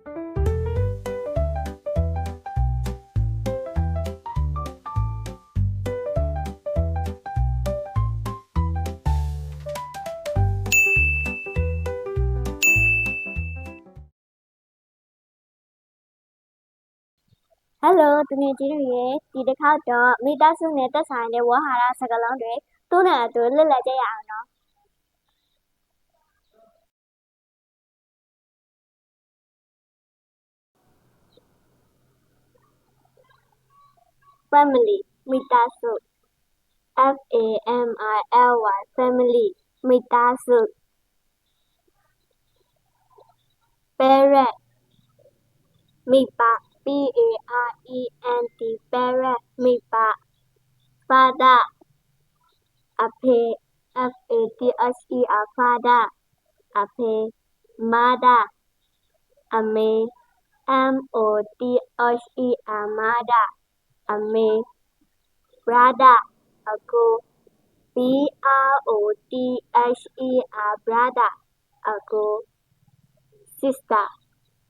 Hello တကယ်ကြီးတို့ရေဒီတစ်ခါတော့မိသားစုနဲ့သက်ဆိုင်တဲ့ဝါဟာရစကားလုံးတွေသူ့နဲ့အတူလေ့လာကြရအောင်နော် Family မိသားစု Family Family မိသားစု Parent မိဘ Parent Parent မိဘ Father အဖေ Father Father အဖေ Mother အမေ Mother အမေ Brother အကို Brother အကို Sister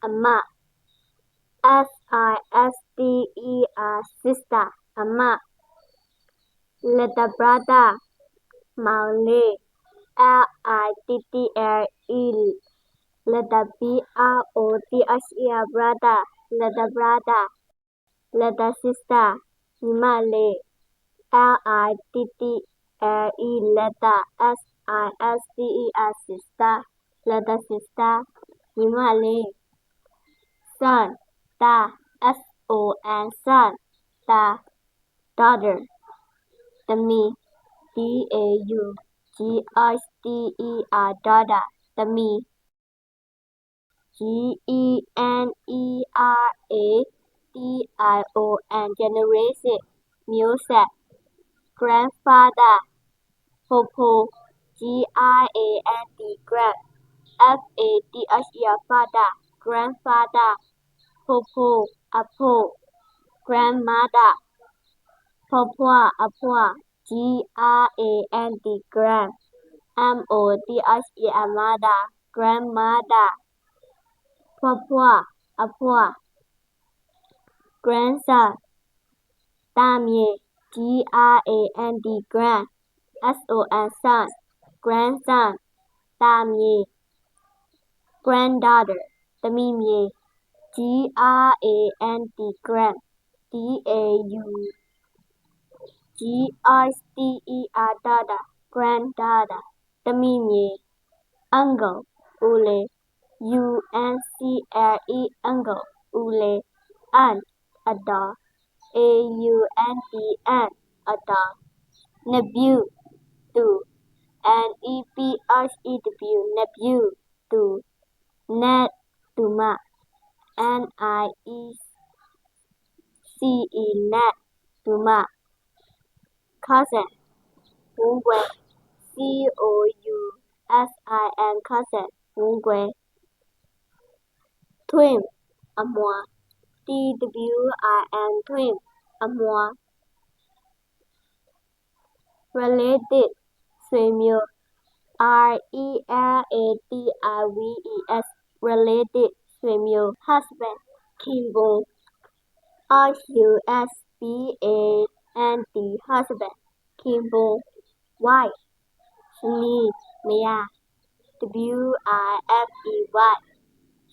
အမ Sister အမ Little Brother မောင်လေး Little Brother Little Brother Little Sister ညီမလေး Little Sister Little Sister ညီမလေး Son သား Son သား Daughter သမီး Daughter သမီး Generation မျိုးဆက် Grandfather ဖိုးဖိုး Grand Father Grandfather ဖိုးဖိုး အဖိုး Grandmother ဖွားဖွား အဖွား Grand Mother Grandmother ဖွားဖွား အဖွား Grandson သားမြေး Grand Son Grandson သားမြေး Granddaughter သမီးမြေး Grand Daughter Granddaughter သမီးမြေး Uncle ဦးလေး Uncle ဦးလေး Aunt အဒေါ် Aunt အဒေါ် Nephew တူ Nephew တူ Ned တူမ Ned တူမ Cousin ဝမ်းကွဲ Cousin ဝမ်းကွဲ Twin အမွှာ Twin အမွှာ Relative ဆွေမျိုး Relative ဆွေမျိုး Husband ခင်ပွန်း Husband ခင်ပွန်း Wife ဇနီး မယား Wife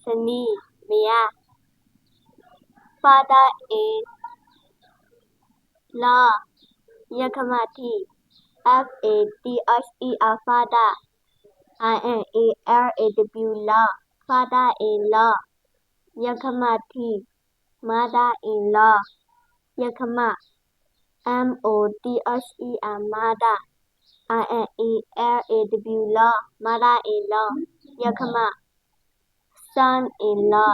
ဇနီး မယား Father-in-law ယက္ခမထိ Father law Father-in-law ယက္ခမထိ Mother-in-law ယက္ခမ Mother law Mother-in-law ယက္ခမ Son-in-law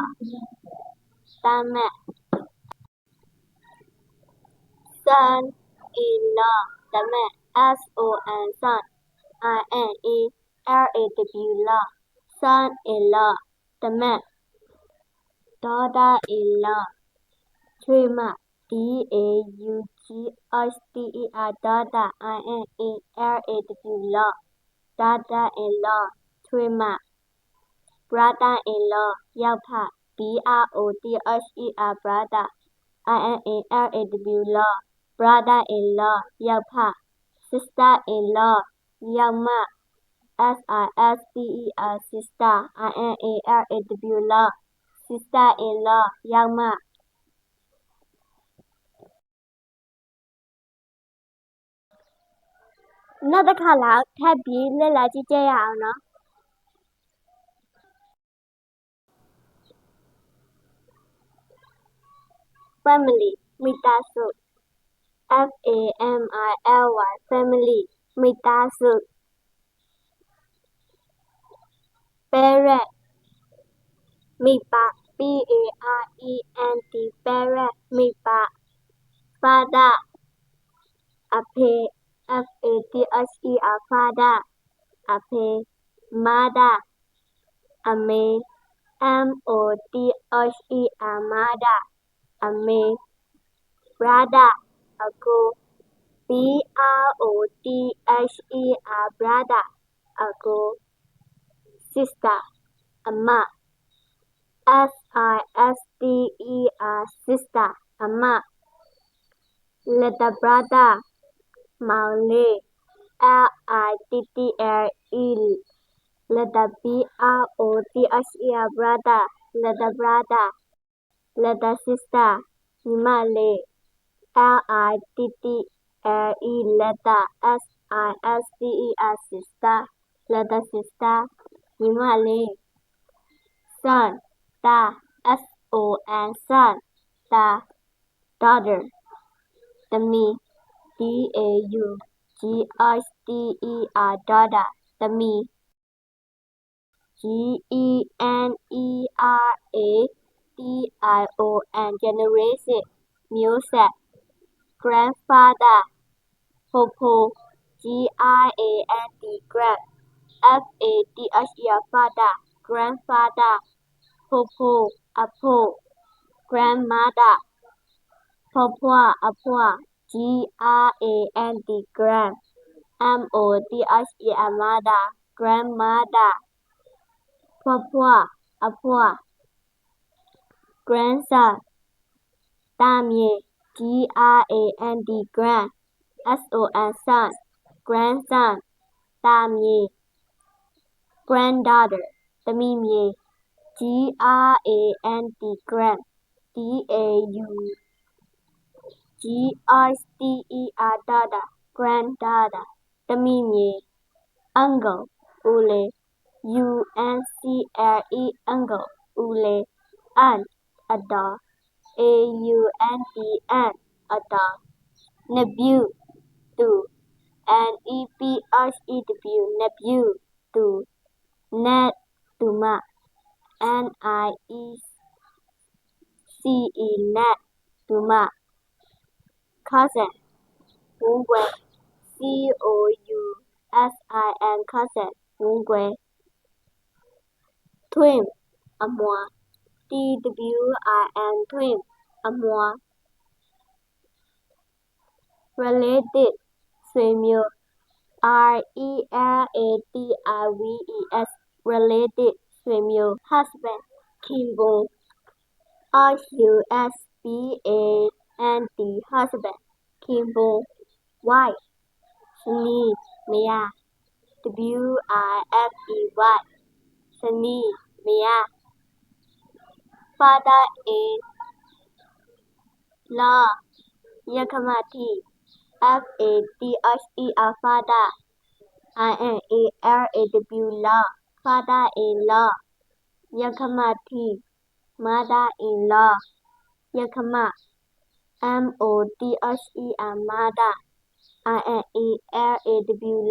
သားမက် Son-in-law သားမက် Son law Son-in-law သားမက် Daughter-in-law ချွေးမ Daughter law Daughter-in-law ချွေးမ Brother-in-law ယောက်ျား brother brother INALAW law brother-in-law ယောက်ဖ sister-in-law ယောက်မ sister sister INALAW law sister-in-law ယောက်မနောက်တစ်ခါလောက်ထပ်ပြီးလေ့လာကြည့်ကြရအောင်နော် family မိသားစု family family မိသားစု parent မိဘ parent parent မိဘ father အဖေ father father အဖေ mother အမေ mother mother အမေ brother အကို brother အကို sister အမ sister အမ little brother မောင်လေး little brother little brother little sister ညီမလေး sister little sister ညီမလေး son သား son သား daughter သမီး daughter သမီး generation မျိုးဆက် grandfather ဖိုဖို grand father grandfather ဖိုဖို အဖိုး grandmother ဖွားဖွား အဖွား grand mother grandmother ဖွားဖွား အဖွား grandson သားမြေး grand son grandson သားမြေး granddaughter သမီးမြေး grand daughter granddaughter သမီးမြေး uncle ဦးလေး uncle ဦးလေး aunt အဒေါ် aunt အဒေါ် nephew တူ nephew တူ niece တူမ niece niece တူမ cousin ဝမ်းကွဲ cousin ဝမ်းကွဲ twin အမွှာ twin အမွှာ relative ဆွေမျိုး relative ဆွေမျိုး husband ခင်ပွန်း husband ခင်ပွန်း wife ဇနီး မယား wife ဇနီး မယား father-in-law ယက္ခမထိ father law father-in-law ယက္ခမထိ mother-in-law ယက္ခမ mother mother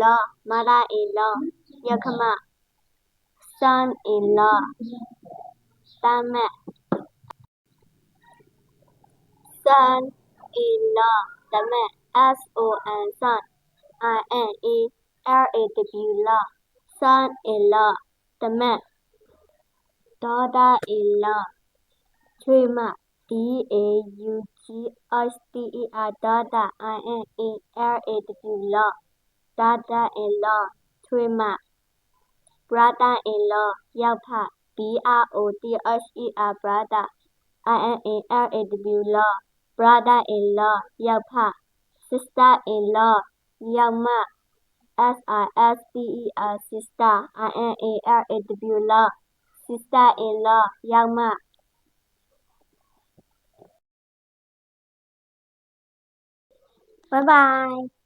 law mother-in-law ယက္ခမ son-in-law သားမက် son-in-law သားမက် son law son-in-law သားမက် daughter-in-law ချွေးမ daughter law daughter-in-law ချွေးမ brother-in-law ယောက်ဖ brother brother INALAW law brother in law ယောက်ဖ sister in law ယောက်မ sister sister INALAW law sister in law ယောက်မ Bye bye